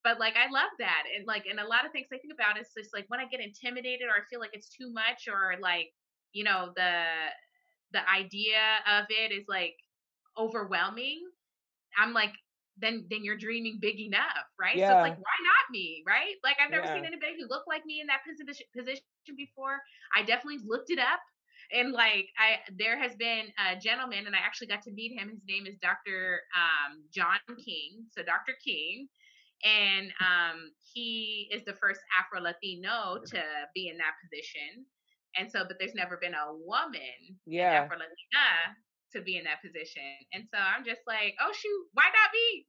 But like, I love that. And a lot of things I think about is just like when I get intimidated or I feel like it's too much or like, the idea of it is like overwhelming. I'm like, then you're dreaming big enough, right? So it's like, Yeah, why not me, right? Like I've never seen yeah. anybody who looked like me in that position before. I definitely looked it up, and like I there has been a gentleman, and I actually got to meet him. His name is Dr. John King. So Dr. King, and he is the first Afro Latino to be in that position. And so, but there's never been a woman, an Yeah. Afro Latina, to be in that position. And so I'm just like, oh shoot, why not me?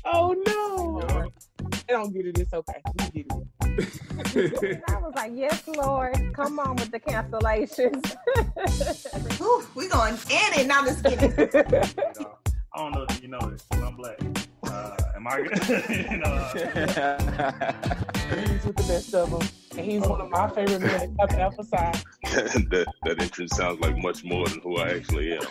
Oh no. They don't get it. It's okay. We get it. I was like, yes, Lord, come on with the cancellations. Ooh, we going in and now let's get it. I don't know if you know this, but I'm black. Am I good? He's with the best of them. And he's one of my favorite men to emphasize. that entrance sounds like much more than who I actually am.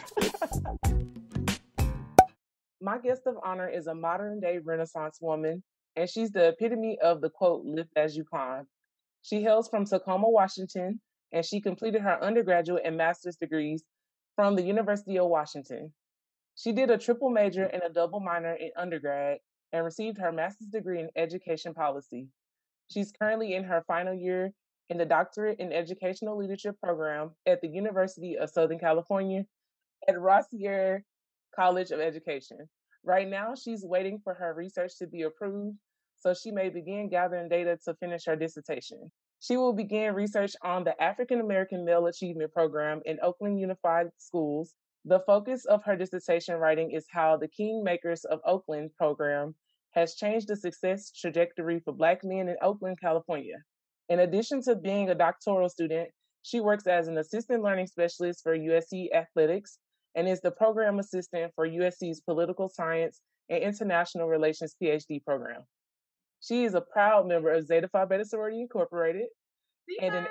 My guest of honor is a modern day Renaissance woman, and she's the epitome of the quote, lift as you climb. She hails from Tacoma, Washington, and she completed her undergraduate and master's degrees from the University of Washington. She did a triple major and a double minor in undergrad and received her master's degree in education policy. She's currently in her final year in the Doctorate in Educational Leadership program at the University of Southern California at Rossier College of Education. Right now, she's waiting for her research to be approved so she may begin gathering data to finish her dissertation. She will begin research on the African American Male Achievement Program in Oakland Unified Schools. The focus of her dissertation writing is how the Kingmakers of Oakland program has changed the success trajectory for Black men in Oakland, California. In addition to being a doctoral student, she works as an assistant learning specialist for USC Athletics and is the program assistant for USC's Political Science and International Relations PhD program. She is a proud member of Zeta Phi Beta Sorority Incorporated and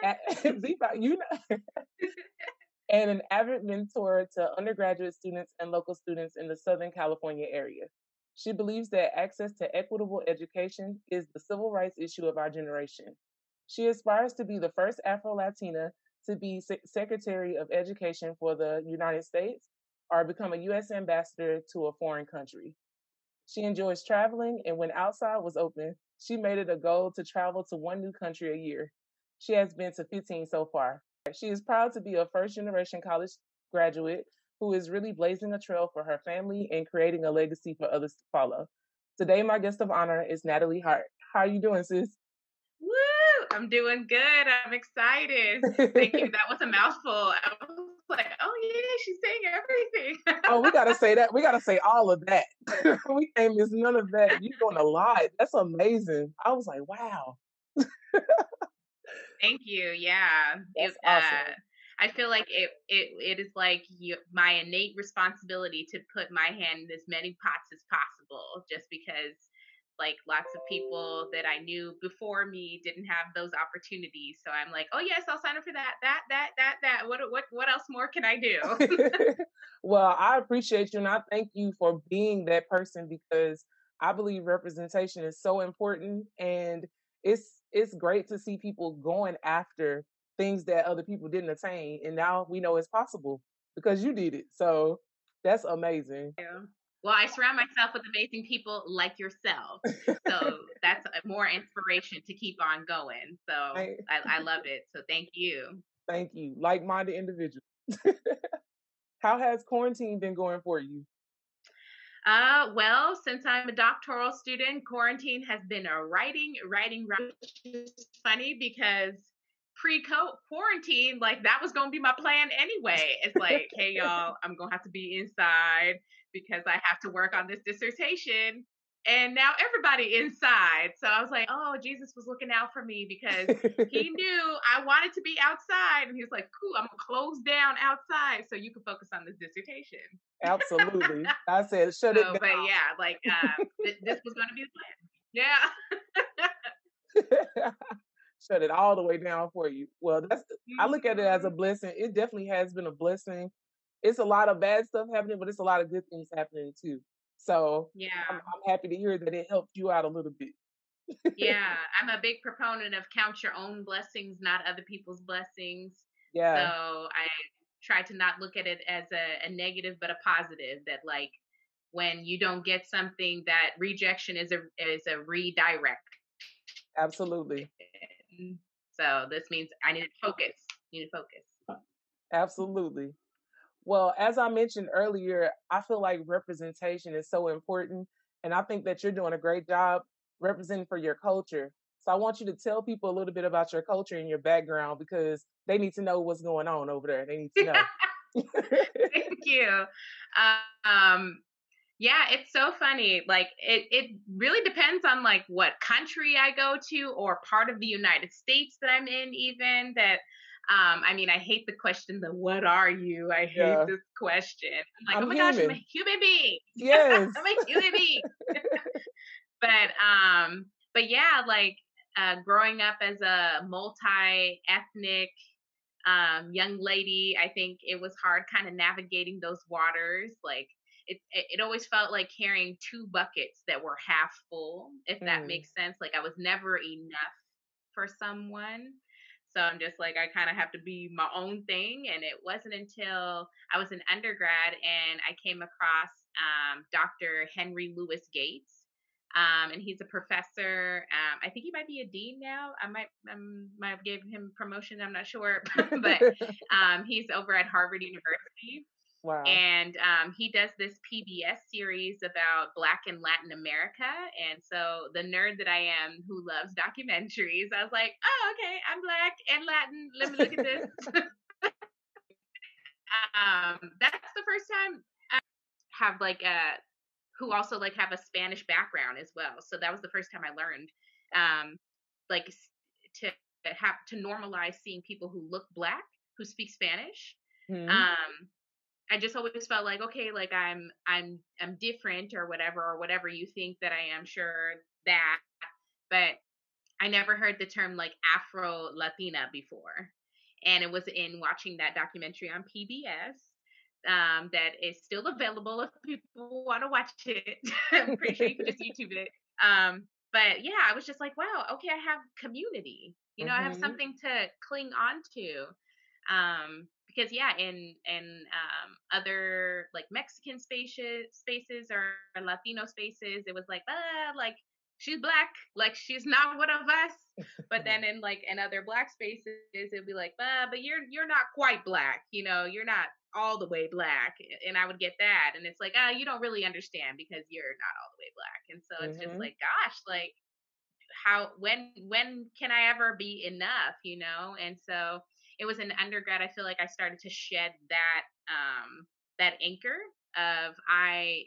and an avid mentor to undergraduate students and local students in the Southern California area. She believes that access to equitable education is the civil rights issue of our generation. She aspires to be the first Afro-Latina to be Secretary of Education for the United States or become a U.S. ambassador to a foreign country. She enjoys traveling, and when outside was open, she made it a goal to travel to one new country a year. She has been to 15 so far. She is proud to be a first generation college graduate who is really blazing a trail for her family and creating a legacy for others to follow. Today, my guest of honor is Natalie Hart. How are you doing, sis? Woo! I'm doing good. I'm excited. Thank you. That was a mouthful. I was like, oh yeah, she's saying everything. Oh, we gotta say that. We gotta say all of that. We can't miss none of that. You're doing a lot. That's amazing. I was like, wow. Thank you. Yeah. That's awesome. I feel like it is like my innate responsibility to put my hand in as many pots as possible, just because like lots of people that I knew before me didn't have those opportunities. So I'm like, oh yes, I'll sign up for that. What else more can I do? Well, I appreciate you and I thank you for being that person because I believe representation is so important and it's great to see people going after things that other people didn't attain and now we know it's possible because you did it. So that's amazing. Yeah. Well, I surround myself with amazing people like yourself. So that's more inspiration to keep on going. So I love it. So thank you. Thank you. Like-minded individual. How has quarantine been going for you? Well, since I'm a doctoral student, quarantine has been a writing, which is funny because pre-quarantine, like that was going to be my plan anyway. It's like, hey, y'all, I'm going to have to be inside because I have to work on this dissertation. And now everybody inside. So I was like, oh, Jesus was looking out for me because he knew I wanted to be outside. And he was like, cool, I'm going to close down outside so you can focus on this dissertation. Absolutely. I said, shut it down. But yeah, like this was going to be the plan. Yeah. Shut it all the way down for you. Well, I look at it as a blessing. It definitely has been a blessing it's a lot of bad stuff happening, but it's a lot of good things happening too. So Yeah. I'm happy to hear that it helped you out a little bit. Yeah, I'm a big proponent of count your own blessings, not other people's blessings. So Yeah, I try to not look at it as a negative, but a positive. That like when you don't get something, that rejection is a redirect. absolutely. So this means I need to focus. Need to focus. Absolutely. Well, as I mentioned earlier, I feel like representation is so important. And I think that you're doing a great job representing for your culture. So I want you to tell people a little bit about your culture and your background because they need to know what's going on over there. They need to know. Thank you. Um, yeah, it's so funny. Like it really depends on like what country I go to or part of the United States that I'm in, even that. I mean, I hate the question, the what are you? I hate Yeah. this question. I'm like, oh I'm my gosh, I'm human. a human being. Yes. I'm a human being. But yeah, like growing up as a multi-ethnic young lady, I think it was hard kind of navigating those waters. Like it always felt like carrying two buckets that were half full, if that Mm, makes sense. Like I was never enough for someone. So I'm just like, I kind of have to be my own thing. And it wasn't until I was an undergrad and I came across Dr. Henry Louis Gates. And he's a professor. I think he might be a dean now. I might have given him promotion. I'm not sure, but he's over at Harvard University, wow. and he does this PBS series about Black and Latin America. And so the nerd that I am, who loves documentaries, I was like, oh, okay, I'm Black and Latin. Let me look at this. That's the first time I have like a who also like have a Spanish background as well. So that was the first time I learned um, like to have to normalize seeing people who look Black who speak Spanish. Hmm. Um, I just always felt like, okay, like I'm different or whatever you think that I am, sure that, but I never heard the term like Afro Latina before. And it was in watching that documentary on PBS that is still available if people want to watch it. I'm pretty sure you can just YouTube it. But yeah, I was just like, wow, okay, I have community. You know, I have Hmm. something to cling on to. Because yeah, in other like Mexican spaces or Latino spaces, it was like she's Black, like she's not one of us. But then in like in other Black spaces, it'd be like, but you're not quite Black, you know, you're not all the way Black. And I would get that, and it's like, you don't really understand because you're not all the way Black. And so it's just Hmm. like, gosh, like how when can I ever be enough, you know? And so it was in undergrad, I feel like I started to shed that anchor of I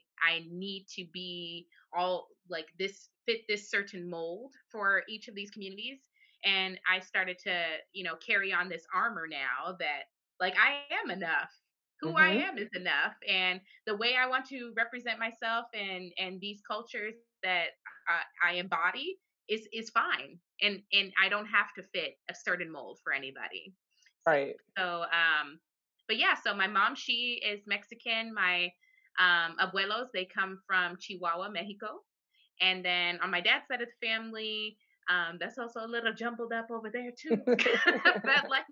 need to be all like this, fit this certain mold for each of these communities. And I started to, you know, carry on this armor now that like I am enough. Who I Hmm. am is enough. And the way I want to represent myself and these cultures that I embody is fine, and I don't have to fit a certain mold for anybody. So, Right. so but yeah, so my mom, she is Mexican. My abuelos, they come from Chihuahua, Mexico, and then on my dad's side of the family, that's also a little jumbled up over there too. But like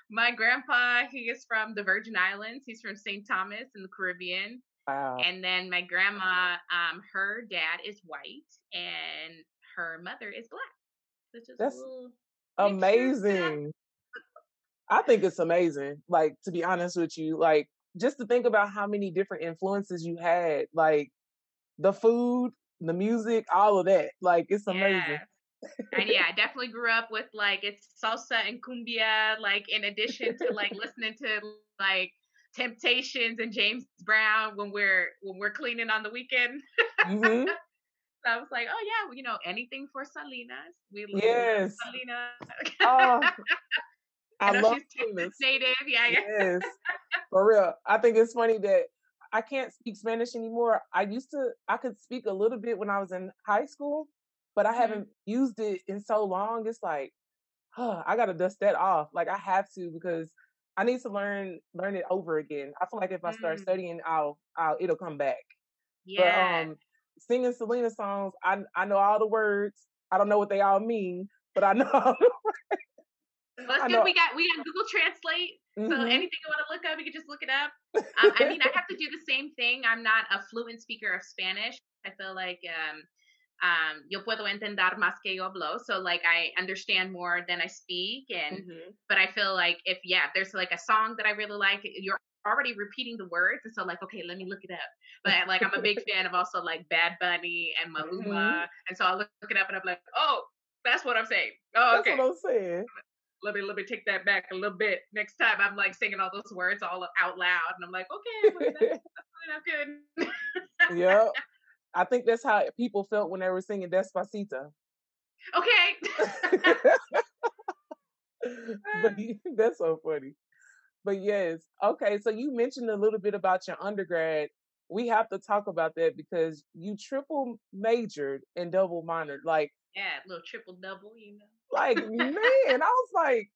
my grandpa, he is from the Virgin Islands. He's from St. Thomas in the Caribbean. Wow. And then my grandma, her dad is white and her mother is Black. So just a That's little mixture. amazing. I think it's amazing. Like, to be honest with you, like, just to think about how many different influences you had, like the food, the music, all of that. Like, it's amazing. Yes. And yeah, I definitely grew up with like it's salsa and cumbia, like in addition to like listening to like Temptations and James Brown when we're cleaning on the weekend. Hmm. So I was like, oh yeah, well, you know, anything for Salinas. We love Yes. Salina. Oh, I I know love she's Texas Salinas. native. Yeah, yeah. Yes. For real. I think it's funny that I can't speak Spanish anymore. I could speak a little bit when I was in high school, but I Mhm. haven't used it in so long. It's like, I got to dust that off. Like, I have to because I need to learn it over again. I feel like if I start Mm, studying, it'll come back. But yes. singing Selena songs, I know all the words. I don't know what they all mean, but I know Well, it's I good know. we got Google Translate. So Hmm. anything you want to look up, you can just look it up. I mean, I have to do the same thing. I'm not a fluent speaker of Spanish. I feel like yo puedo entender más que yo hablo. So like I understand more than I speak, and Hmm. but I feel like if there's like a song that I really like, you're already repeating the words, and so like okay, let me look it up. But like I'm a big fan of also like Bad Bunny and Hmm. Maluma, and so I look it up and I'm like, oh, that's what I'm saying. Oh, That's okay. what I'm saying. Let me take that back a little bit. Next time I'm like singing all those words all out loud, and I'm like, okay, well, that's really not good. Yeah, I think that's how people felt when they were singing Despacito. Okay. But that's so funny. But yes, okay. So you mentioned a little bit about your undergrad. We have to talk about that because you triple majored and double minored. Yeah, little triple double. Man, I was like,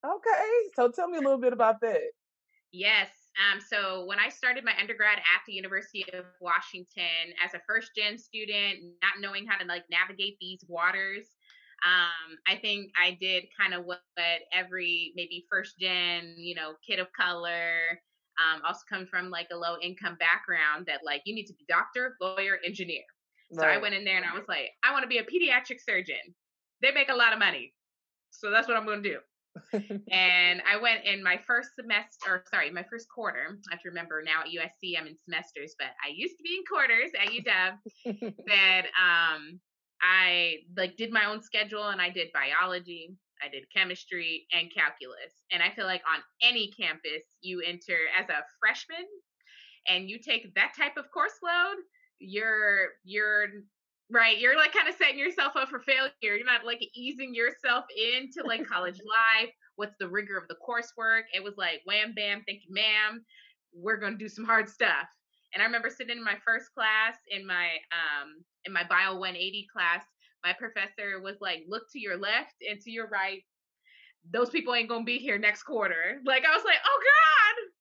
okay. So tell me a little bit about that. Yes. So when I started my undergrad at the University of Washington as a first gen student, not knowing how to like navigate these waters, I think I did kind of what every maybe first gen, kid of color, also come from like a low income background that like you need to be doctor, lawyer, engineer. So I Right. went in there and I was like, I want to be a pediatric surgeon. They make a lot of money. So that's what I'm going to do. And I went in my first semester, or sorry, my first quarter. I have to remember now at USC, I'm in semesters, but I used to be in quarters at UW. That I like did my own schedule and I did biology, I did chemistry and calculus. And I feel like on any campus, you enter as a freshman and you take that type of course load, you're right. You're like kind of setting yourself up for failure. You're not like easing yourself into like college life. What's the rigor of the coursework? It was like wham bam, thank you, ma'am. We're gonna do some hard stuff. And I remember sitting in my first class in my bio 180 class. My professor was like, look to your left and to your right. Those people ain't gonna be here next quarter. Like I was like, oh god.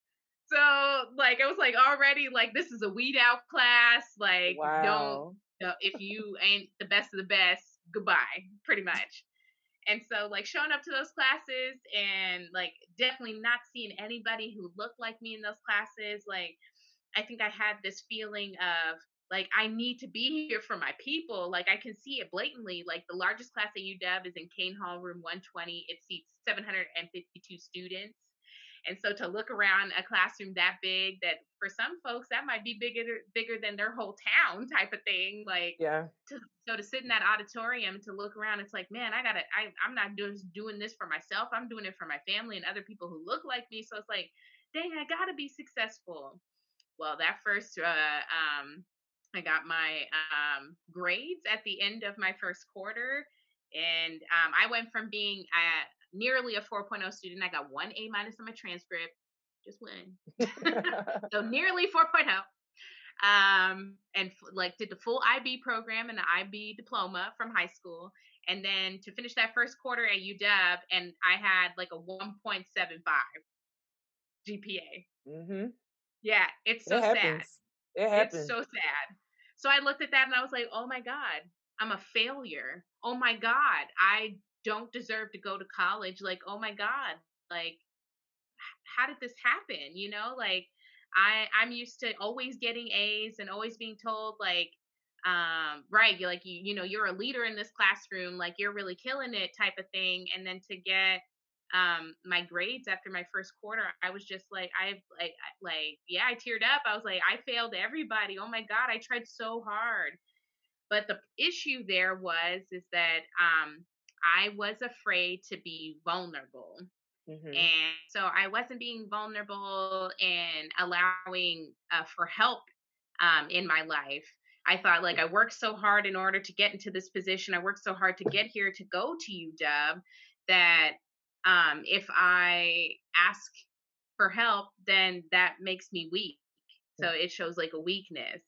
So like I was like already like this is a weed out class. Like don't Wow. if you ain't the best of the best, goodbye, pretty much. And so like showing up to those classes and like definitely not seeing anybody who looked like me in those classes, like I think I had this feeling of like I need to be here for my people. Like I can see it blatantly. Like the largest class at UW is in Kane Hall Room 120. It seats 752 students. And so to look around a classroom that big, that for some folks that might be bigger than their whole town type of thing. Like Yeah. to sit in that auditorium and to look around, it's like, man, I'm not just doing this for myself. I'm doing it for my family and other people who look like me. So it's like, dang, I gotta be successful. Well, that first, I got my grades at the end of my first quarter, and I went from being nearly a 4.0 student. I got one A minus on my transcript, just one, so nearly 4.0. And like did the full IB program and the IB diploma from high school, and then to finish that first quarter at UW, and I had like a 1.75 GPA. Hmm. Yeah, it's It so sad. happens. It It's happens. so sad. So I looked at that and I was like, oh my God, I'm a failure. Oh my God, I don't deserve to go to college. Like, oh my God, like, how did this happen? Like I'm used to always getting A's and always being told like, right, you're like, you're a leader in this classroom, like you're really killing it type of thing. And then to get my grades after my first quarter, I was just like yeah, I teared up. I was like, I failed everybody. Oh my God, I tried so hard. But the issue there is that I was afraid to be vulnerable. Hmm. And so I wasn't being vulnerable and allowing for help in my life. I thought like I worked so hard in order to get into this position. I worked so hard to get here to go to UW that if I ask for help, then that makes me weak. So it shows like a weakness.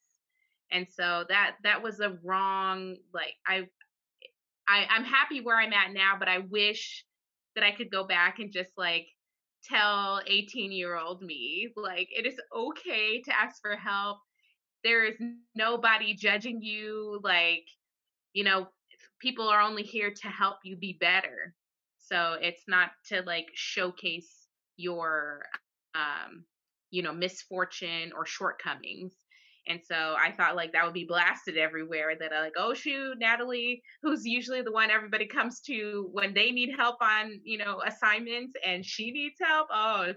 And so that was a wrong, like I'm happy where I'm at now, but I wish that I could go back and just like tell 18-year-old me, like, it is okay to ask for help. There is nobody judging you. Like, you know, people are only here to help you be better. So it's not to like showcase your, um, misfortune or shortcomings. And so I thought like that would be blasted everywhere that I like, oh shoot, Natalie, who's usually the one everybody comes to when they need help on, assignments and she needs help. Oh,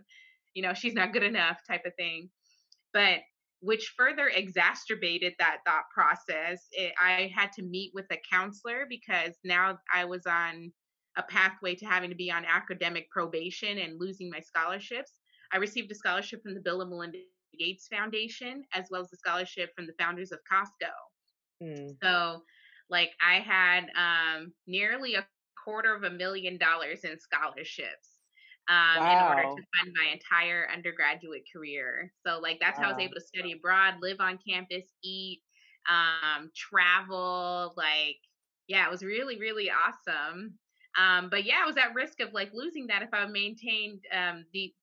she's not good enough type of thing. But which further exacerbated that thought process. I had to meet with a counselor because now I was on a pathway to having to be on academic probation and losing my scholarships. I received a scholarship from the Bill and Melinda Gates Foundation, as well as a scholarship from the founders of Costco. Mm. So, like, I had nearly $250,000 in scholarships in order to Wow. fund my entire undergraduate career. So, like, that's how I was Wow. able to study abroad, live on campus, eat, travel. Like, yeah, it was really, really awesome. But yeah, I was at risk of like losing that if I maintained the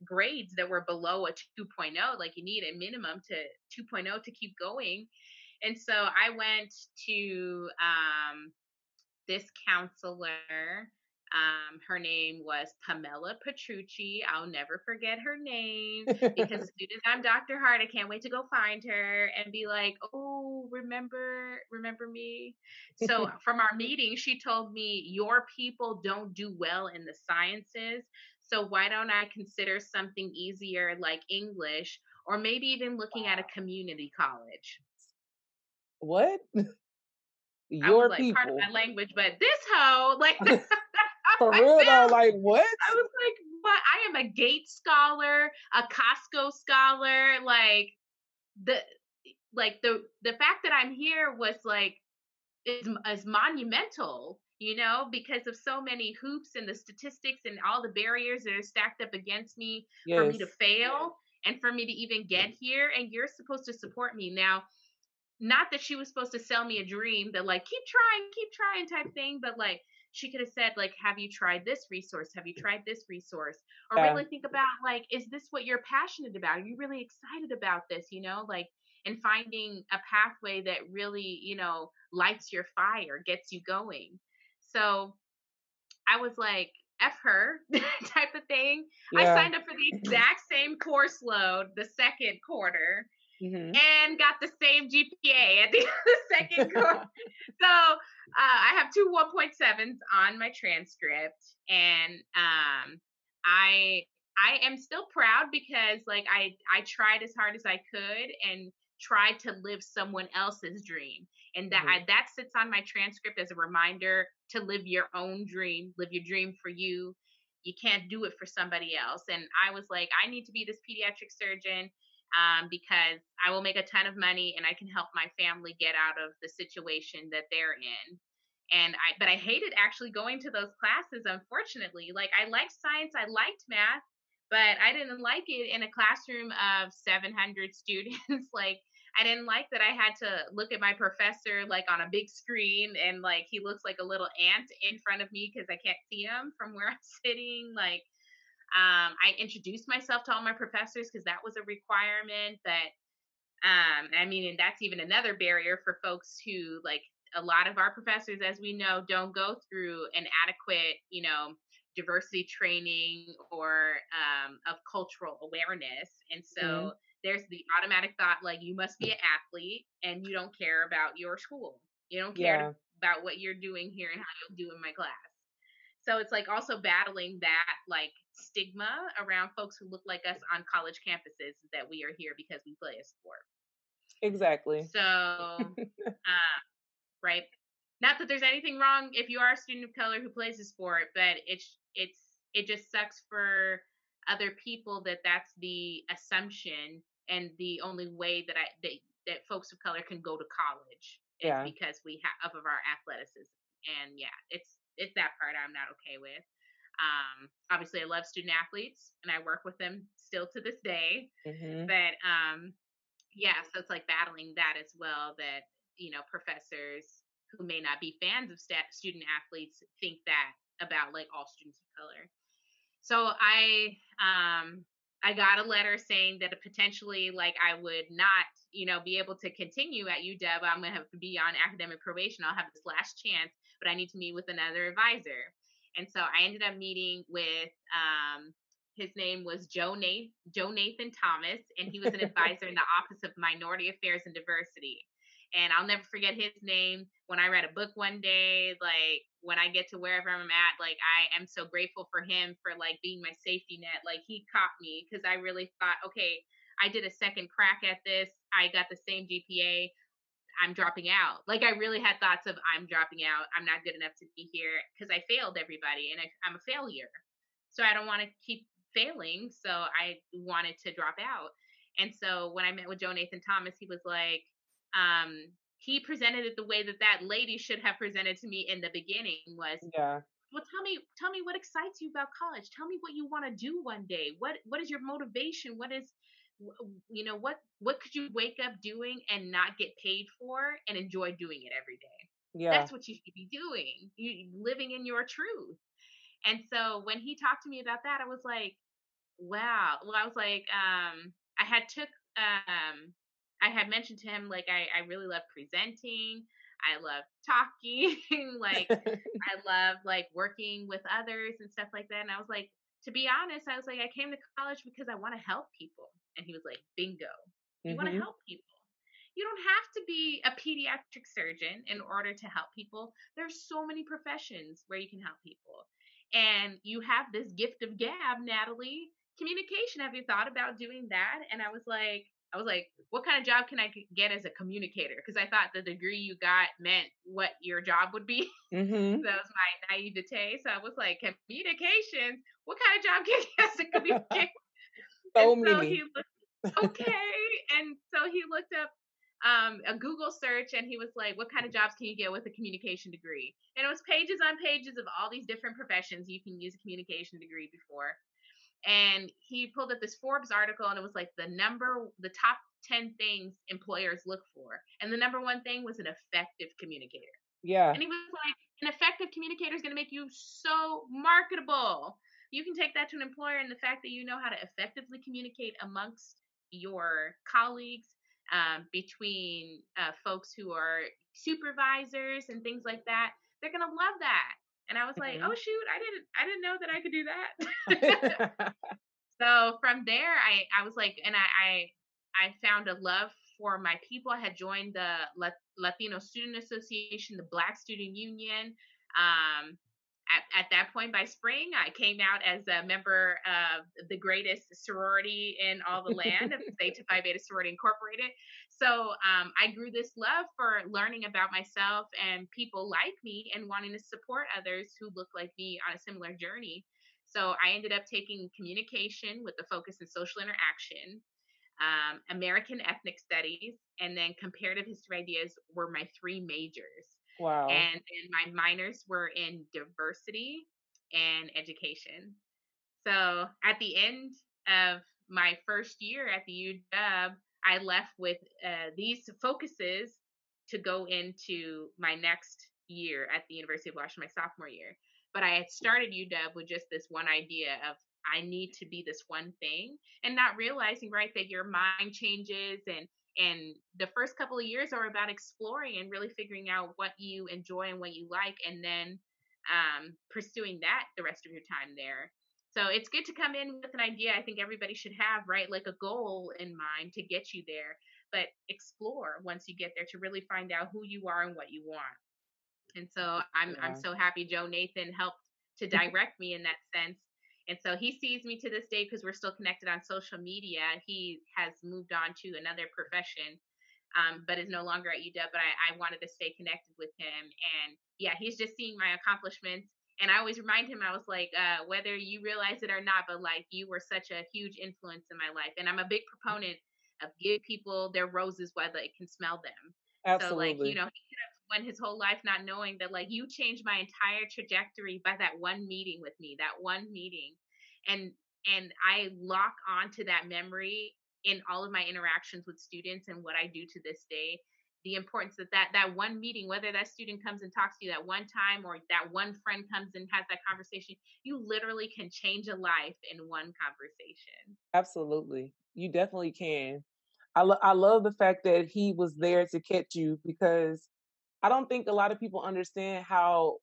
grades that were below a 2.0. Like, you need a minimum to 2.0 to keep going. And so I went to this counselor. Her name was Pamela Petrucci. I'll never forget her name because as soon as I'm Dr. Hart, I can't wait to go find her and be like, oh, remember me. So from our meeting, she told me, your people don't do well in the sciences. So why don't I consider something easier like English, or maybe even looking at a community college? What? I was Your like, part of people. my language, but this hoe, like, For I real though, felt, like what? I was like, what? I am a Gates scholar, a Costco scholar. The, the fact that I'm here was like, is monumental, because of so many hoops and the statistics and all the barriers that are stacked up against me for me Yes. to fail and for me to even get here. And you're supposed to support me. Now, not that she was supposed to sell me a dream that like keep trying type thing, but like she could have said like, have you tried this resource, have you tried this resource, or Yeah. really think about like, is this what you're passionate about, are you really excited about this, like, and finding a pathway that really lights your fire, gets you going. So I was like, F her type of thing. I Yeah. signed up for the exact same course load the second quarter Hmm. and got the same GPA at the second quarter. So I have two 1.7s on my transcript, and I am still proud because like I tried as hard as I could and tried to live someone else's dream, and that sits on my transcript as a reminder to live your own dream, live your dream for you. You can't do it for somebody else. And I was like, I need to be this pediatric surgeon because I will make a ton of money and I can help my family get out of the situation that they're in. But I hated actually going to those classes, unfortunately. Like, I liked science, I liked math, but I didn't like it in a classroom of 700 students. Like, I didn't like that I had to look at my professor like on a big screen and like he looks like a little ant in front of me because I can't see him from where I'm sitting. Like, I introduced myself to all my professors because that was a requirement. But I mean, and that's even another barrier for folks who, like, a lot of our professors, as we know, don't go through an adequate, diversity training or of cultural awareness. And Hmm. so there's the automatic thought, like, you must be an athlete and you don't care about your school. You don't care Yeah. about what you're doing here and how you'll do in my class. So it's like also battling that like stigma around folks who look like us on college campuses that we are here because we play a sport. Exactly. So, right. Not that there's anything wrong if you are a student of color who plays a sport, but it just sucks for other people that that's the assumption and the only way that folks of color can go to college is Yeah. because we have of our athleticism. And yeah, it's that part I'm not okay with. Obviously, I love student athletes and I work with them still to this day. Hmm. But yeah, so it's like battling that as well. That professors who may not be fans of student athletes think that about like all students of color. So I got a letter saying that potentially like I would not, be able to continue at UW. I'm gonna have to be on academic probation. I'll have this last chance, but I need to meet with another advisor. And so I ended up meeting with his name was Joe Nathan Thomas, and he was an advisor in the Office of Minority Affairs and Diversity. And I'll never forget his name. When I read a book one day, like when I get to wherever I'm at, like I am so grateful for him for like being my safety net. Like he caught me because I really thought, okay, I did a second crack at this. I got the same GPA. I'm dropping out. Like I really had thoughts of I'm dropping out. I'm not good enough to be here because I failed everybody and I'm a failure. So I don't want to keep failing. So I wanted to drop out. And so when I met with Joe Nathan Thomas, he was like, he presented it the way that that lady should have presented to me in the beginning was, Yeah. well, tell me what excites you about college. Tell me what you want to do one day. What is your motivation? What is, what could you wake up doing and not get paid for and enjoy doing it every day? Yeah. That's what you should be doing. You living in your truth. And so when he talked to me about that, I was like, wow. Well, I was like, I had took, I had mentioned to him, like, I really love presenting. I love talking. Like, I love like working with others and stuff like that. And I was like, to be honest, I was like, I came to college because I want to help people. And he was like, bingo. You want to Mhm. help people. You don't have to be a pediatric surgeon in order to help people. There's so many professions where you can help people. And you have this gift of gab, Natalie. Communication. Have you thought about doing that? And I was like, what kind of job can I get as a communicator? Because I thought the degree you got meant what your job would be. Mhm. That was my naivete. So I was like, communications. What kind of job can you get as a communicator? And So so many. he looked okay, and so he looked up a Google search, and he was like, "What kind of jobs can you get with a communication degree?" And it was pages on pages of all these different professions you can use a communication degree before. And he pulled up this Forbes article, and it was like the top 10 things employers look for, and the number one thing was an effective communicator. Yeah. And he was like, an effective communicator is going to make you so marketable. You can take that to an employer, and the fact that you know how to effectively communicate amongst your colleagues, between folks who are supervisors and things like that, they're going to love that. And I was like, oh Mhm. shoot, I didn't know that I could do that. So from there, I was like, and I found a love for my people. I had joined the Latino Student Association, the Black Student Union. Um, at that point, by spring, I came out as a member of the greatest sorority in all the land, of Theta Phi Beta Sorority Incorporated. So I grew this love for learning about myself and people like me and wanting to support others who look like me on a similar journey. So I ended up taking communication with the focus in social interaction, American ethnic studies, and then comparative history ideas were my three majors. Wow. And then my minors were in diversity and education. So at the end of my first year at the UW, I left with these focuses to go into my next year at the University of Washington, my sophomore year. But I had started UW with just this one idea of I need to be this one thing, and not realizing, right, that your mind changes, and the first couple of years are about exploring and really figuring out what you enjoy and what you like, and then pursuing that the rest of your time there. So it's good to come in with an idea. I think everybody should have, right, like a goal in mind to get you there, but explore once you get there to really find out who you are and what you want. And so I'm Yeah. so happy Joe Nathan helped to direct me in that sense. And so he sees me to this day because we're still connected on social media. He has moved on to another profession, but is no longer at UW. But I wanted to stay connected with him. And yeah, he's just seeing my accomplishments. And I always remind him, I was like, whether you realize it or not, but like you were such a huge influence in my life. And I'm a big proponent of give people their roses while they can smell them. So like, Absolutely. he could have went his whole life not knowing that like you changed my entire trajectory by that one meeting with me, that one meeting. And I lock on to that memory in all of my interactions with students and what I do to this day. the importance that that one meeting, whether that student comes and talks to you that one time or that one friend comes and has that conversation, you literally can change a life in one conversation. Absolutely. You definitely can. I love the fact that he was there to catch you, because I don't think a lot of people understand how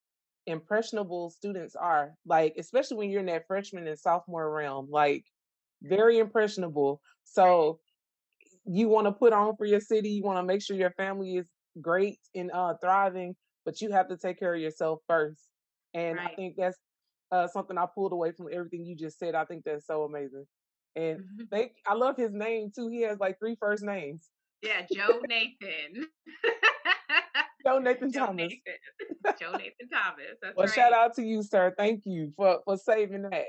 impressionable students are. Like, especially when you're in that freshman and sophomore realm, like very impressionable. Right. So you want to put on for your city, you want to make sure your family is great and thriving, but you have to take care of yourself first. And I Right. think that's something I pulled away from everything you just said. I think that's so amazing. And I love his name too. He has like three first names. Yeah, Joe Nathan. Joe Nathan Joe Thomas. Nathan. Joe Nathan Thomas. That's Well, shout right. out to you, sir. Thank you for saving that.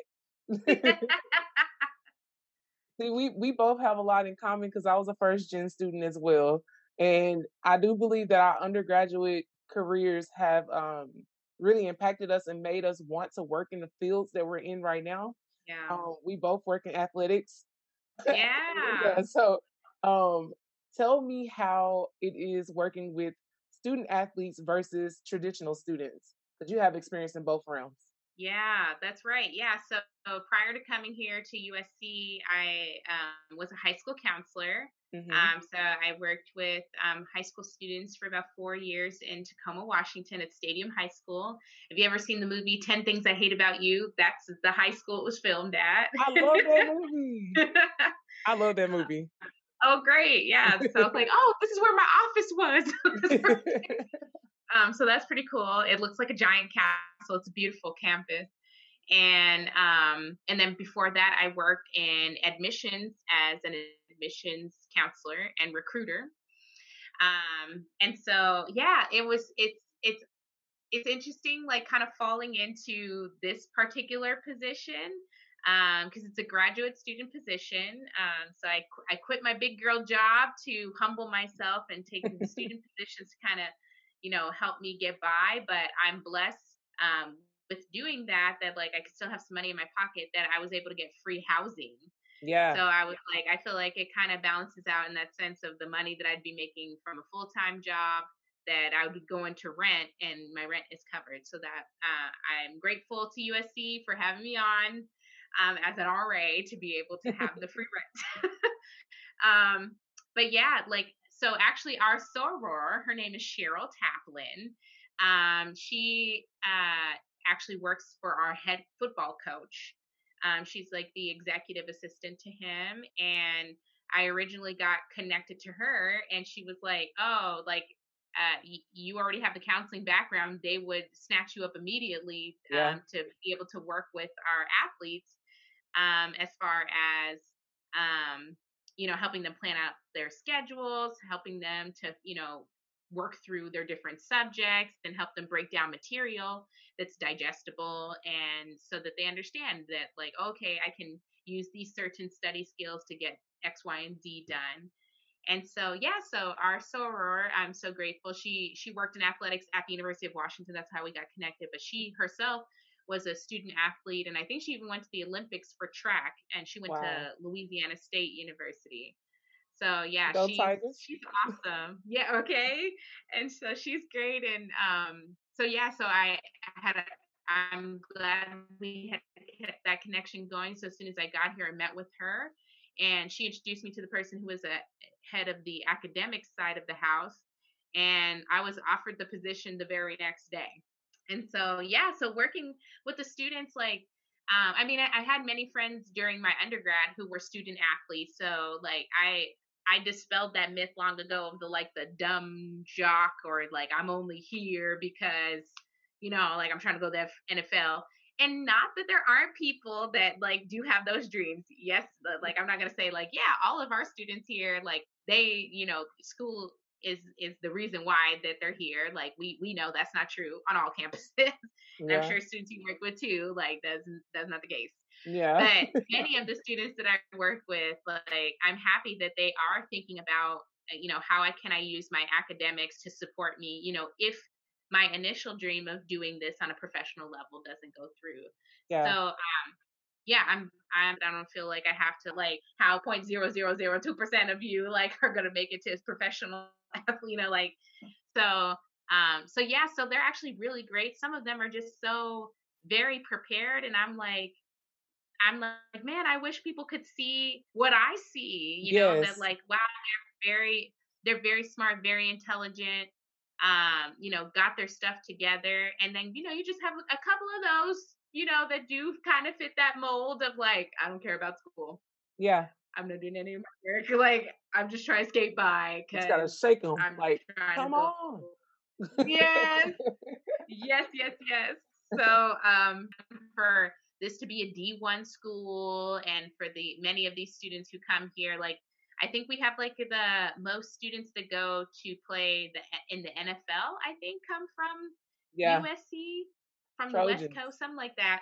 See, we both have a lot in common because I was a first gen student as well. And I do believe that our undergraduate careers have really impacted us and made us want to work in the fields that we're in right now. Yeah. We both work in athletics. Yeah. Yeah, so tell me how it is working with student athletes versus traditional students, because you have experience in both realms. Yeah, that's right. Yeah. So prior to coming here to USC, I was a high school counselor. Hmm. So I worked with high school students for about 4 years in Tacoma, Washington at Stadium High School. Have you ever seen the movie 10 Things I Hate About You? That's the high school it was filmed at. I love that movie. I love that movie. Oh, great. Yeah. So I was like, oh, this is where my office was. So that's pretty cool. It looks like a giant castle. It's a beautiful campus. And then before that, I worked in admissions as an admissions counselor and recruiter. And so yeah, it's interesting, like kind of falling into this particular position because it's a graduate student position. So I quit my big girl job to humble myself and take the student positions to kind of, help me get by. But I'm blessed with doing that, like I could still have some money in my pocket, that I was able to get free housing. So Yeah, I was like, I feel like it kind of balances out in that sense of the money that I'd be making from a full time job, that I would go into rent, and my rent is covered. So that I'm grateful to USC for having me on as an RA to be able to have the free rent. um, but yeah, like, so actually our soror, her name is Cheryl Taplin. She actually works for our head football coach. She's like the executive assistant to him. And I originally got connected to her, and she was like, oh, like, you already have the counseling background. They would snatch you up immediately yeah, to be able to work with our athletes as far as, helping them plan out their schedules, helping them to, work through their different subjects and help them break down material that's digestible, and so that they understand that, like, okay, I can use these certain study skills to get X, Y, and Z done. And so yeah, so our soror, I'm so grateful. She worked in athletics at the University of Washington. That's how we got connected. But she herself was a student athlete, and I think she even went to the Olympics for track. And she went wow. to Louisiana State University. So yeah, Go she's Tigers. she's awesome. Yeah, okay. And so she's great. And so yeah, so I'm glad we had kept that connection going. So as soon as I got here, I met with her, and she introduced me to the person who was a head of the academic side of the house, and I was offered the position the very next day. And so yeah, so working with the students, like, I mean, I had many friends during my undergrad who were student athletes. So like I dispelled that myth long ago of the dumb jock, or like I'm only here because, like I'm trying to go to the NFL. And not that there aren't people that like do have those dreams. Yes, like I'm not gonna say like, yeah, all of our students here, like they, school is the reason why that they're here. Like we know that's not true on all campuses. And I'm Yeah, sure students you work with too, like that's not the case. yeah, But many of the students that I work with, like, I'm happy that they are thinking about, how can I use my academics to support me, if my initial dream of doing this on a professional level doesn't go through. yeah. So, yeah, I don't feel like I have to like how 0.0002% of you like are gonna make it to as professional athlete, like so so yeah, so they're actually really great. Some of them are just so very prepared, and I'm like, man, I wish people could see what I see, that Yes. like, wow, they're very smart, very intelligent, got their stuff together. And then, you just have a couple of those, that do kind of fit that mold of like, I don't care about school. Yeah. I'm not doing any of my work. Like, I'm just trying to skate by You just gotta because shake them. I'm Like, trying to come go. on. Yes, yes, yes, yes. So, for this to be a D1 school, and for the many of these students who come here, like I think we have like the most students that go to play in the NFL. I think come from Yeah. USC, from the West Trojans. Coast, something like that.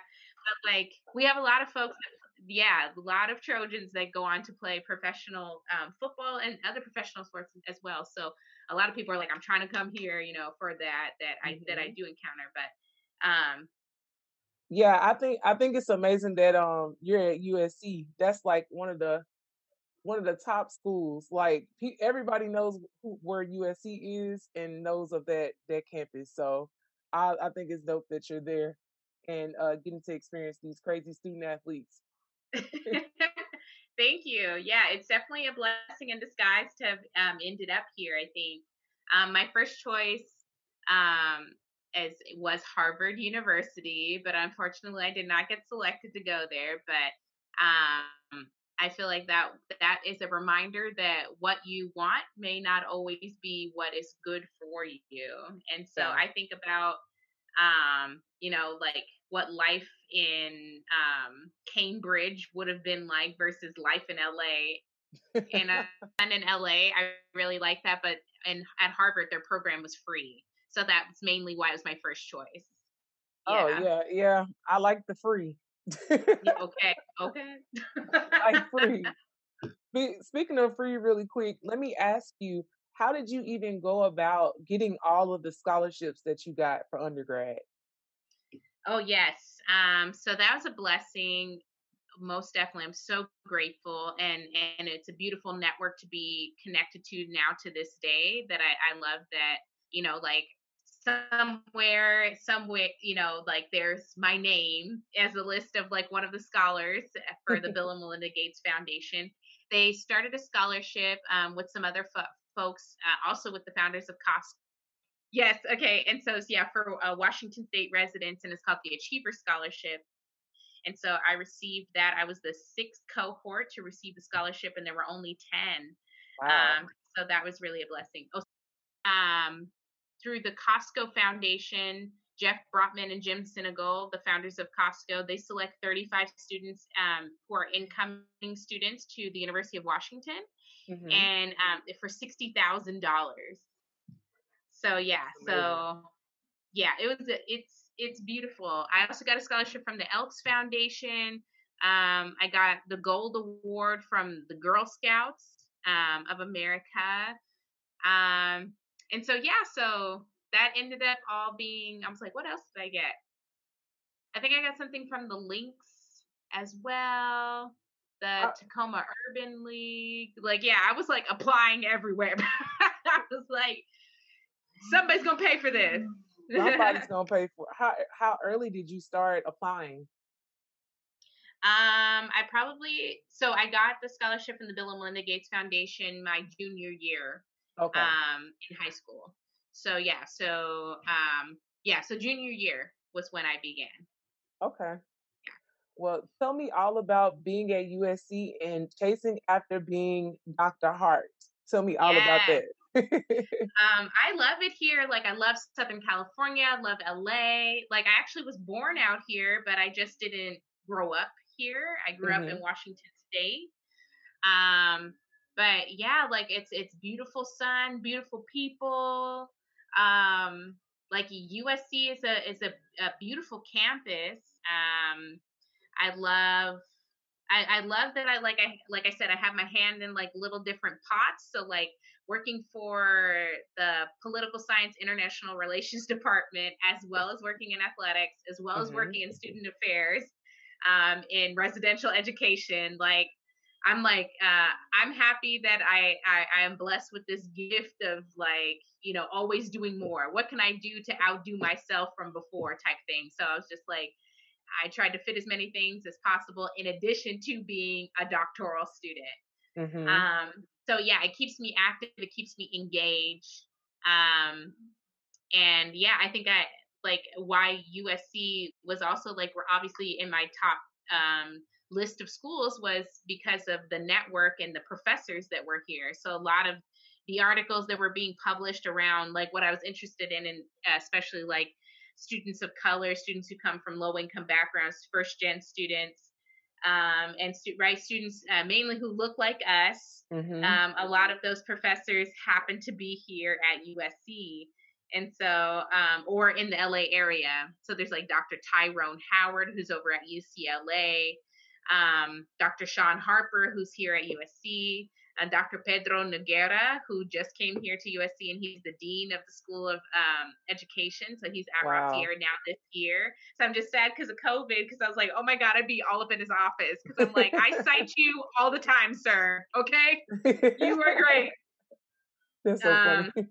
But like we have a lot of folks. Yeah, a lot of Trojans that go on to play professional football and other professional sports as well. So a lot of people are like, I'm trying to come here, for that I Mhm. do encounter. But Yeah, I think it's amazing that you're at USC. That's like one of the top schools. Like everybody knows where USC is and knows of that campus. So I think it's dope that you're there and getting to experience these crazy student athletes. thank you. Yeah, it's definitely a blessing in disguise to have ended up here. I think my first choice um, was Harvard University, but unfortunately, I did not get selected to go there. But I feel like that is a reminder that what you want may not always be what is good for you. And so Yeah. I think about like what life in Cambridge would have been like versus life in LA. And I'm in LA, I really like that, but at Harvard, their program was free. So that's mainly why it was my first choice. Oh Yeah. yeah, yeah. I like the free. Yeah. Okay. Okay. Like free. Speaking of free, really quick, let me ask you, how did you even go about getting all of the scholarships that you got for undergrad? Oh yes. So that was a blessing. Most definitely. I'm so grateful, and it's a beautiful network to be connected to now to this day, that I love that, like somewhere, like there's my name as a list of like one of the scholars for the Bill and Melinda Gates Foundation. They started a scholarship with some other folks, also with the founders of Costco. Yes, okay. And so yeah, for Washington State residents, and it's called the Achiever Scholarship. And so I received that. I was the sixth cohort to receive the scholarship, and there were only 10. Wow. So that was really a blessing. Oh, um, through the Costco Foundation, Jeff Brotman and Jim Sinegal, the founders of Costco, they select 35 students who are incoming students to the University of Washington, Hmm. and for $60,000. So yeah, That's amazing. so yeah, it's beautiful. I also got a scholarship from the Elks Foundation. I got the Gold Award from the Girl Scouts of America. Um, and so yeah, so that ended up all being. I was like, what else did I get? I think I got something from the Lynx as well. The I, Tacoma Urban League. Like, yeah, I was like applying everywhere. I was like, somebody's gonna pay for this. somebody's gonna pay for. How early did you start applying? I got the scholarship from the Bill and Melinda Gates Foundation my junior year Okay. in high school. So so junior year was when I began. Okay. Well, tell me all about being at USC and chasing after being Dr. Hart. Tell me all about Yeah. that. I love it here. Like I love Southern California, I love LA. Like I actually was born out here, but I just didn't grow up here. I grew up in Hmm. Washington State. Um, but yeah, like it's beautiful sun, beautiful people. Um, like USC is a beautiful campus. I love I love that I said I have my hand in like little different pots. So like working for the political science international relations department, as well as working in athletics, as well as Hmm. working in student affairs. in residential education. Like, I'm happy that I am blessed with this gift of, like, always doing more. What can I do to outdo myself from before type thing? So I was just like, I tried to fit as many things as possible in addition to being a doctoral student. Mm-hmm. So yeah, it keeps me active. It keeps me engaged. And yeah, I think I like why USC was also like, we're obviously in my top list of schools was because of the network and the professors that were here. So a lot of the articles that were being published around like what I was interested in, and especially like students of color, students who come from low income backgrounds, first gen students, and students mainly who look like us. Mm-hmm. A lot of those professors happen to be here at USC. And so, or in the LA area. So there's like Dr. Tyrone Howard, who's over at UCLA, Dr. Sean Harper, who's here at USC, and Dr. Pedro Noguera, who just came here to USC, and he's the dean of the School of Education. So he's at Wow. Rapier now this year. So I'm just sad because of COVID, because I was like, oh my God, I'd be all up in his office. Because I'm like, I cite you all the time, sir. Okay? You were great. That's so funny.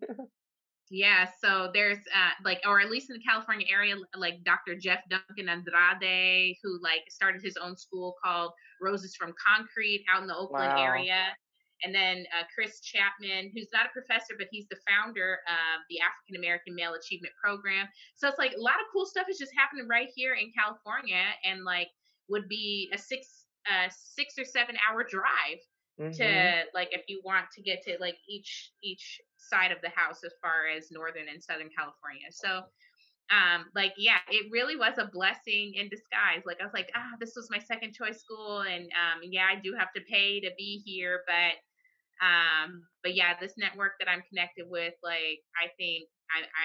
Yeah, so there's like, or at least in the California area, like Dr. Jeff Duncan Andrade, who like started his own school called Roses from Concrete out in the Oakland Wow. area. And then Chris Chapman, who's not a professor, but he's the founder of the African American Male Achievement Program. So it's like a lot of cool stuff is just happening right here in California, and like would be a 6 or 7 hour drive Mm-hmm. to, like, if you want to get to like each side of the house as far as northern and southern California. So like, yeah, it really was a blessing in disguise. Like, I was like, this was my second choice school, and yeah, I do have to pay to be here, but yeah, this network that I'm connected with, like, I think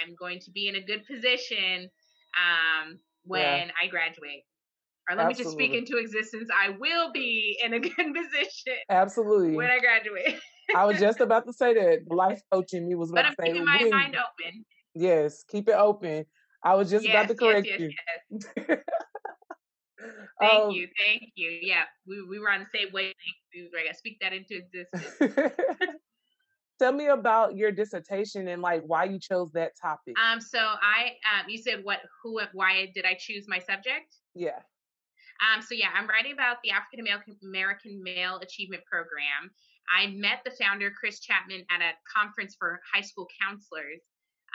I'm going to be in a good position Yeah, when I graduate. Or let me just speak absolutely. into existence. I will be in a good position when Absolutely. I graduate. I was just about to say that. The life coach in me was But about to I'm say, keeping my when, mind open. yes, keep it open. I was just about Yes, to yes, correct yes, you. yes. Thank um, you, thank you. Yeah, we were on the same wavelength. We were like, speak that into existence. tell me about your dissertation and like why you chose that topic. So you said why did I choose my subject? Yeah. So yeah, I'm writing about the African American Male Achievement Program. I met the founder, Chris Chapman, at a conference for high school counselors,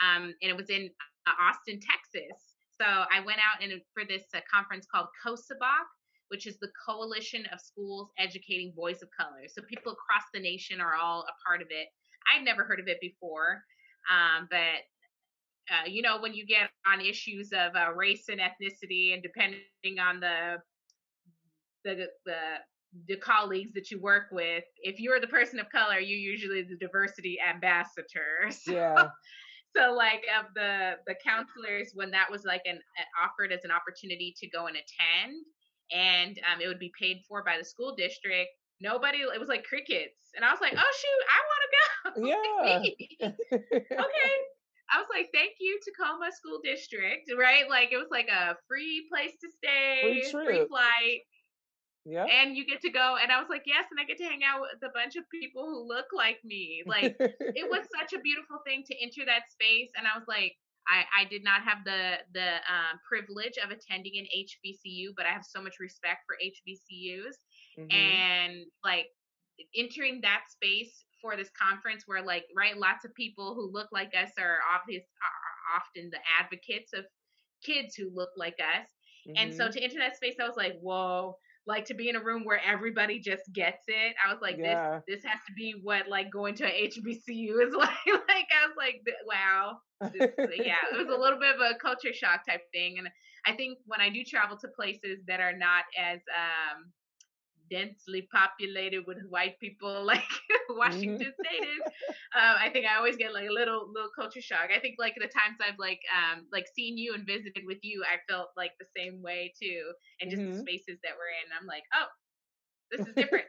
and it was in Austin, Texas. So I went out for this conference called COSABOC, which is the Coalition of Schools Educating Boys of Color. So people across the nation are all a part of it. I'd never heard of it before, but when you get on issues of race and ethnicity, and depending on the colleagues that you work with, if you're the person of color, you're usually the diversity ambassador. Yeah. So like, of the counselors, when that was like offered as an opportunity to go and attend, and it would be paid for by the school district, nobody, it was like crickets, and I was like, oh shoot, I want to go. Yeah. Me. Okay. I was like, thank you, Tacoma School District, right? Like, it was like a free place to Free stay, free trip. flight, Yeah. and you get to go. And I was like, yes, and I get to hang out with a bunch of people who look like me. Like, it was such a beautiful thing to enter that space. And I was like, I did not have the privilege of attending an HBCU, but I have so much respect for HBCUs. Mm-hmm. And like, entering that space for this conference, where like, right, lots of people who look like us are often the advocates of kids who look like us. And so Mm-hmm. to enter that space, I was like, whoa, like, to be in a room where everybody just gets it. I was like, Yeah. this has to be what like going to a HBCU is like. Like, I was like, wow. Yeah, it was a little bit of a culture shock type thing. And I think when I do travel to places that are not as densely populated with white people like Mm-hmm. Washington State is, I think I always get like a little culture shock. I think like the times I've like seen you and visited with you, I felt like the same way too, and just the Mm-hmm. spaces that we're in. I'm like, oh, this is different.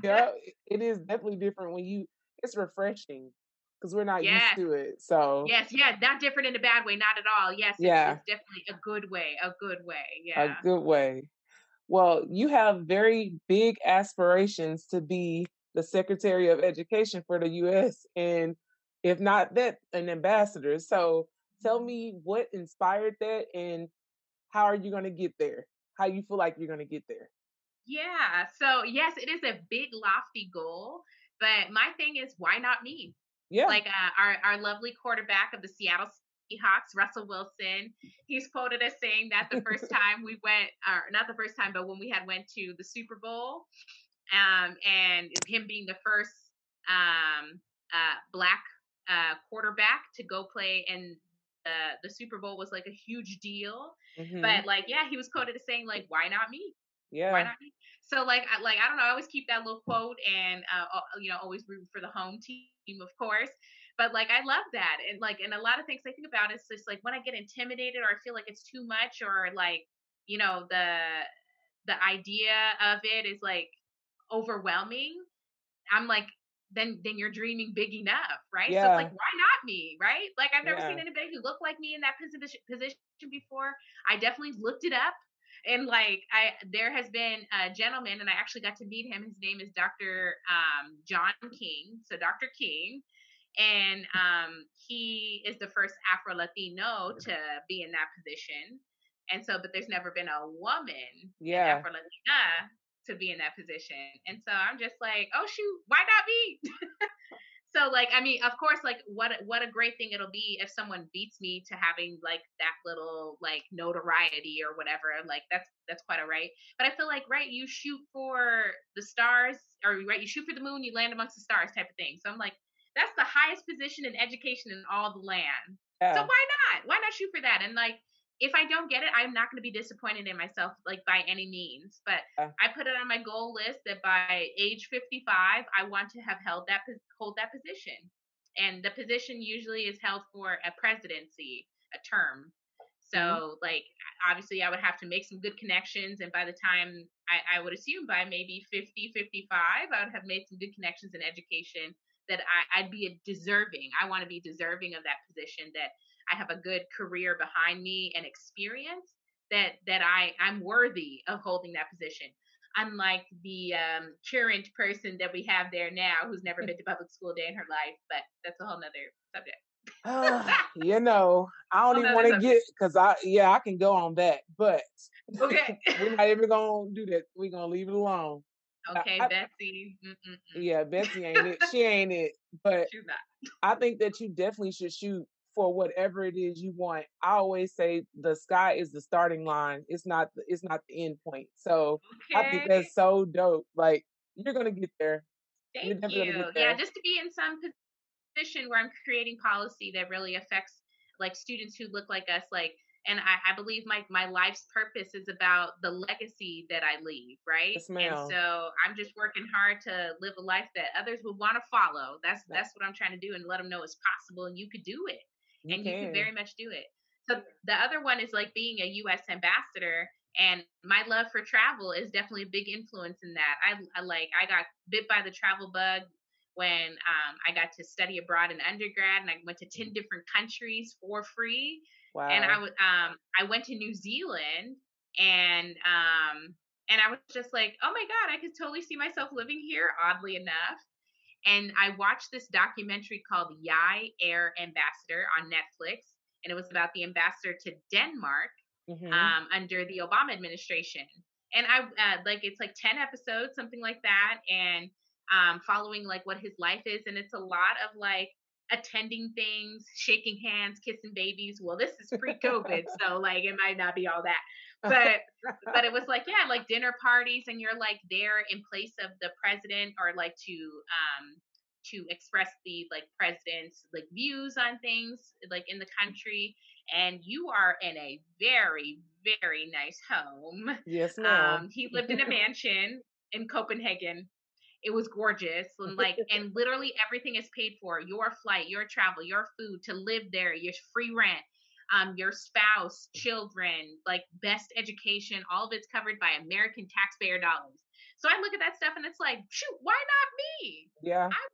Yeah, it is definitely different when it's refreshing. because we're not used Yes. to it. So Yes. Yeah. Not different in a bad way. Not at all. Yes. yeah, It's definitely a good way. A good way. a Yeah. good way. Well, you have very big aspirations to be the Secretary of Education for the US, and if not that, an ambassador. So tell me what inspired that and how are you going to get there? How you feel like you're going to get there? Yeah. So yes, it is a big lofty goal, but my thing is why not me? Yeah. Like our lovely quarterback of the Seattle Seahawks, Russell Wilson, he's quoted as saying that the first time we went, or not the first time, but when we had went to the Super Bowl, and him being the first black quarterback to go play in the Super Bowl was like a huge deal. Mhm. But like, yeah, he was quoted as saying like, "Why not me? Why Yeah. not me?" So like I don't know. I always keep that little quote, and always root for the home team, of course. But like I love that, and like and a lot of things I think about is just like when I get intimidated or I feel like it's too much or like you know the idea of it is like overwhelming. I'm like, then you're dreaming big enough, right? So it's like, Yeah. why not me, right? Like I've never seen Yeah. anybody who looked like me in that position before. I definitely looked it up, and like there has been a gentleman, and I actually got to meet him. His name is Dr. John King. So Dr. King, and he is the first Afro Latino to be in that position. And so, but there's never been a woman, an Yeah. Afro Latina, to be in that position. And so I'm just like, oh shoot, why not me? So like, I mean, of course, like what a great thing it'll be if someone beats me to having like that little like notoriety or whatever. Like that's quite all right. But I feel like right, you shoot for the stars, or right, you shoot for the moon, you land amongst the stars, type of thing. So I'm like, that's the highest position in education in all the land. So Yeah. why not? Why not shoot for that? And like, if I don't get it, I'm not going to be disappointed in myself, like by any means. But Yeah. I put it on my goal list that by age 55, I want to have hold that position. And the position usually is held for a presidency, a term. Mhm. So, like, obviously, I would have to make some good connections. And by the time I would assume by maybe 50, 55, I would have made some good connections in education that I'd be deserving. I want to be deserving of that position, that I have a good career behind me and experience that I'm worthy of holding that position. Unlike the current person that we have there now, who's never been to public school a day in her life, but that's a whole nother subject. You know, I don't Whole even nother want to subject. get because I can go on that, but Okay. we're not even gonna do that. We're gonna leave it alone. Okay, I, Betsy. Mm-mm-mm. yeah, Betsy ain't it. She ain't it. But She's not. I think that you definitely should shoot for whatever it is you want. I always say the sky is the starting line. It's not the end point. So I think Okay. that's so dope. Like you're gonna get there. You're Thank definitely you. gonna get Yeah, there. just to be in some position where I'm creating policy that really affects like students who look like us, like, and I believe my life's purpose is about the legacy that I leave, right? Yes, And ma'am. so I'm just working hard to live a life that others would want to follow. That- That's what I'm trying to do, and let them know it's possible and you could do it. You And you could can. very much do it. So the other one is like being a US ambassador, and my love for travel is definitely a big influence in that. I got bit by the travel bug when I got to study abroad in undergrad, and I went to 10 different countries for free. And Wow. I went to New Zealand, and I was just like, oh my god, I could totally see myself living here. Oddly enough, and I watched this documentary called Yai Air Ambassador on Netflix, and it was about the ambassador to Denmark Hmm. under the Obama administration. And I like it's like 10 episodes, something like that, and following like what his life is, and it's a lot of like attending things, shaking hands, kissing babies. Well, this is pre-COVID, so like it might not be all that, but it was like yeah, like dinner parties, and you're like there in place of the president, or like to express the like president's like views on things like in the country, and you are in a very very nice home. Yes, ma'am. He lived in a mansion in Copenhagen. It was gorgeous, and like and literally everything is paid for: your flight, your travel, your food, to live there, your free rent, your spouse, children, like best education, all of it's covered by American taxpayer dollars. So I look at that stuff and it's like, shoot, why not me? Yeah. I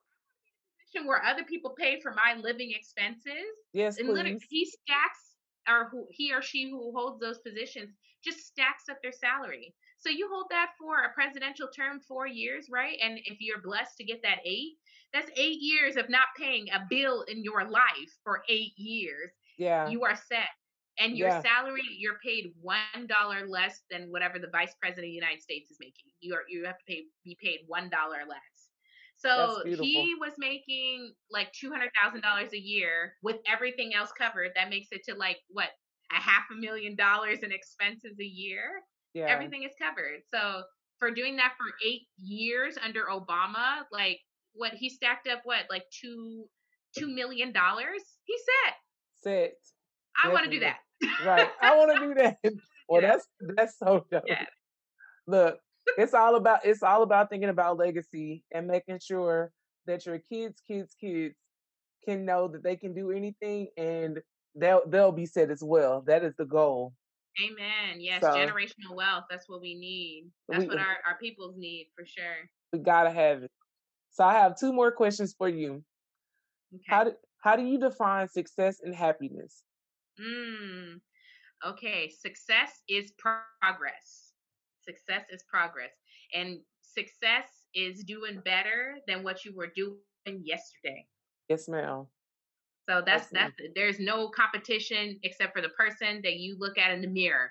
where other people pay for my living expenses, Yes, and literally please. he stacks, or he or she who holds those positions just stacks up their salary. So you hold that for a presidential term, 4 years, right? And if you're blessed to get that eight, that's 8 years of not paying a bill in your life for 8 years. Yeah. You are set. And your Yeah. salary, you're paid $1 less than whatever the vice president of the United States is making. You have to be paid $1 less. That's So beautiful. he was making like $200,000 a year with everything else covered. That makes it to like what, $500,000 in expenses a year. Yeah. Everything is covered. So for doing that for 8 years under Obama, like what he stacked up, what, like $2 million. He said, Set. I want to do Definitely. that. Right. I want to do that. Well, Yeah. that's so dope. Yeah. Look, it's all about thinking about legacy and making sure that your kids can know that they can do anything and they'll be set as well. That is the goal. Amen. Yes, So generational wealth. That's what we need. That's we what our peoples need for sure. we gotta have it. So I have two more questions for you. Okay. How do you define success and happiness? Mm. Okay. Success is progress. Success is progress. And success is doing better than what you were doing yesterday. Yes, ma'am. So that's Absolutely. there's no competition except for the person that you look at in the mirror.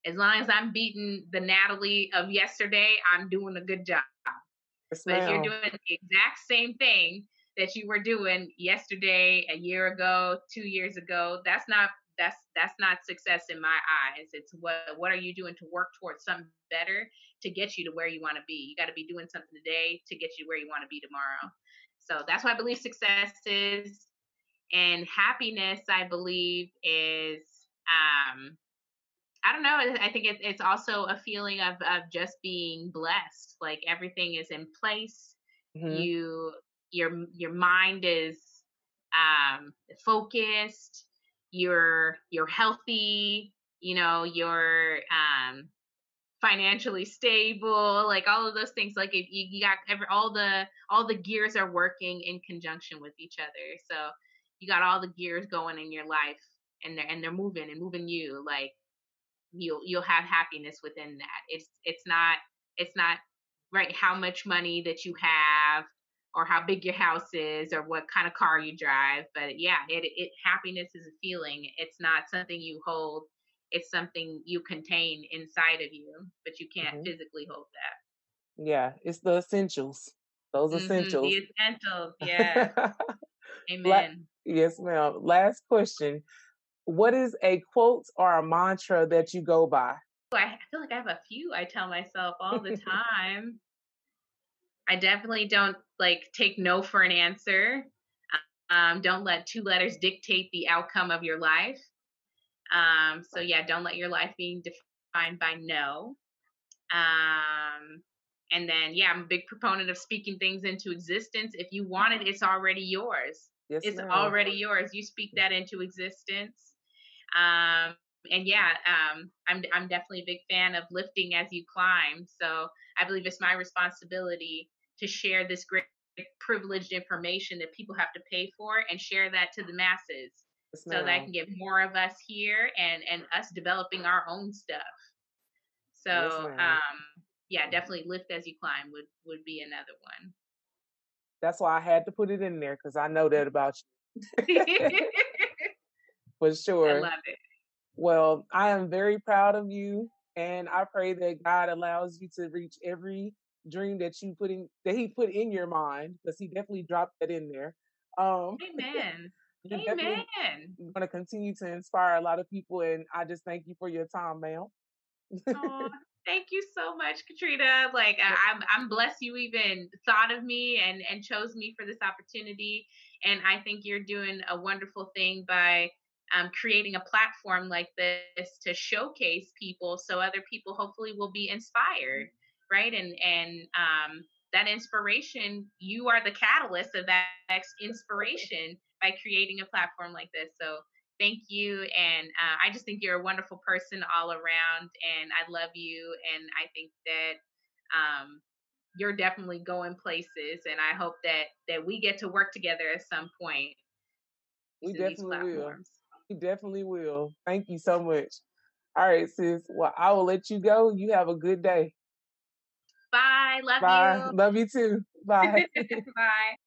As long as I'm beating the Natalie of yesterday, I'm doing a good job. Yes, But if you're ma'am. doing the exact same thing that you were doing yesterday, a year ago, 2 years ago, that's not success in my eyes. It's what are you doing to work towards something better to get you to where you want to be. You got to be doing something today to get you where you want to be tomorrow. So that's what I believe success is. And happiness, I believe, is I don't know. I think it's also a feeling of just being blessed. Like everything is in place. Hmm. You your mind is focused. You're healthy. You're financially stable. Like all of those things. Like if you got all the gears are working in conjunction with each other. So you got all the gears going in your life, and they're moving and moving you. Like you'll have happiness within that. It's not right how much money that you have or how big your house is or what kind of car you drive, but yeah, it happiness is a feeling. It's not something you hold. It's something you contain inside of you, but you can't Hmm. physically hold Yeah, it's the essentials. Those that. The essentials. essentials. Yes. La- Amen. yes, ma'am. Last question. What is a quote or a mantra that you go by? I feel like I have a few I tell myself all the time. I definitely don't like take no for an answer. Don't let two letters dictate the outcome of your life. So yeah, don't let your life be defined by no. Um, and then yeah, I'm a big proponent of speaking things into existence. If you want it, it's already yours. Yes, It's ma'am. already yours. You speak that into existence. Um, and yeah, I'm definitely a big fan of lifting as you climb. So I believe it's my responsibility to share this great privileged information that people have to pay for and share that to the masses Yes, so that I ma'am. can get more of us here and us developing our own stuff. Yes, So ma'am. yeah, definitely lift as you climb would be another one. That's why I had to put it in there because I know that about you. For I sure. love it. Well, I am very proud of you, and I pray that God allows you to reach every dream that He put in your mind, because He definitely dropped that in there. Um, Amen. you're definitely Amen. going to continue to inspire a lot of people, and I just thank you for your time, ma'am. Oh, thank you so much, Katrina. Like I'm blessed you even thought of me and chose me for this opportunity. And I think you're doing a wonderful thing by creating a platform like this to showcase people, so other people hopefully will be inspired, right? And that inspiration, you are the catalyst of that inspiration by creating a platform like this. So thank you. And I just think you're a wonderful person all around, and I love you. And I think that you're definitely going places, and I hope that we get to work together at some point We in these definitely will. platforms. We definitely will. Thank you so much. All right, sis. Well, I will let you go. You have a good day. Bye. Love Bye. you. Love you too. Bye. Bye.